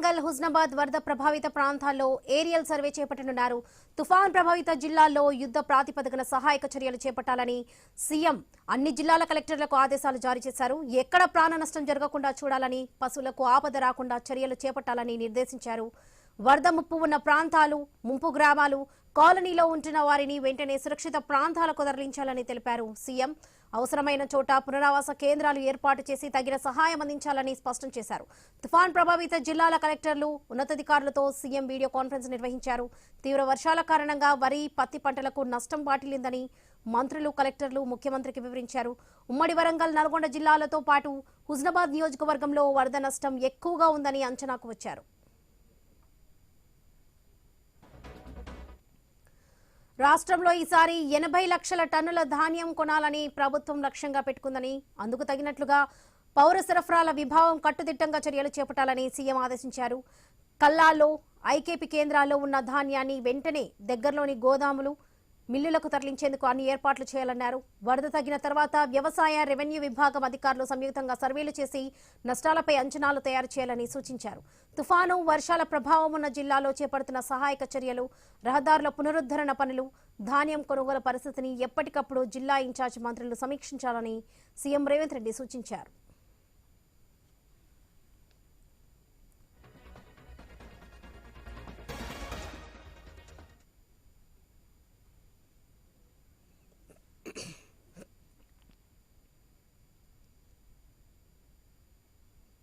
వరంగల్ హుస్నాబాద్ వరద ప్రభావిత ప్రాంతాల్లో ఏరియల్ సర్వే చేపట్టనున్నారు. తుఫాన్ ప్రభావిత జిల్లాల్లో యుద్ధ ప్రాతిపదికన సహాయక చర్యలు చేపట్టాలని సీఎం అన్ని జిల్లాల కలెక్టర్లకు ఆదేశాలు జారీ చేశారు. ఎక్కడ ప్రాణ నష్టం జరగకుండా చూడాలని, పశువులకు ఆపద రాకుండా చర్యలు చేపట్టాలని నిర్దేశించారు. వరద ముప్పు ఉన్న ప్రాంతాలు, ముంపు గ్రామాలు, కాలనీలో ఉంటున్న వారిని వెంటనే సురక్షిత ప్రాంతాలకు తరలించాలని తెలిపారు. సీఎం అవసరమైన చోట పునరావాస కేంద్రాలు ఏర్పాటు చేసి తగిన సహాయం అందించాలని స్పష్టం చేశారు. తుఫాన్ ప్రభావిత జిల్లాల కలెక్టర్లు, ఉన్నతాధికారులతో సీఎం వీడియో కాన్ఫరెన్స్ నిర్వహించారు. తీవ్ర వర్షాల కారణంగా వరి, పత్తి పంటలకు నష్టం వాటిల్లిందని మంత్రులు, కలెక్టర్లు ముఖ్యమంత్రికి వివరించారు. ఉమ్మడి వరంగల్, నల్గొండ జిల్లాలతో పాటు హుస్నాబాద్ నియోజకవర్గంలో వరద నష్టం ఎక్కువగా ఉందని అంచనాకు వచ్చారు. రాష్ట్రంలో ఈసారి 80 లక్షల టన్నుల ధాన్యం కొనాలని ప్రభుత్వం లక్ష్యంగా పెట్టుకుందని, అందుకు తగినట్లుగా పౌర సరఫరాల విభాగం కట్టుదిట్టంగా చర్యలు చేపట్టాలని సీఎం ఆదేశించారు. కల్లాల్లో, ఐకేపీ కేంద్రాల్లో ఉన్న ధాన్యాన్ని వెంటనే దగ్గరలోని గోదాములు, మిల్లులకు తరలించేందుకు అన్ని ఏర్పాట్లు చేయాలన్నారు. వరద తగ్గిన తర్వాత వ్యవసాయ, రెవెన్యూ విభాగం అధికారులు సంయుక్తంగా సర్వేలు చేసి నష్టాలపై అంచనాలు తయారు చేయాలని సూచించారు. తుఫాను, వర్షాల ప్రభావం ఉన్న జిల్లాలో చేపడుతున్న సహాయక చర్యలు, రహదారుల పునరుద్ధరణ పనులు, ధాన్యం కొనుగోలు పరిస్థితిని ఎప్పటికప్పుడు జిల్లా ఇన్ఛార్జ్ మంత్రులు సమీక్షించాలని సీఎం రేవంత్ రెడ్డి సూచించారు.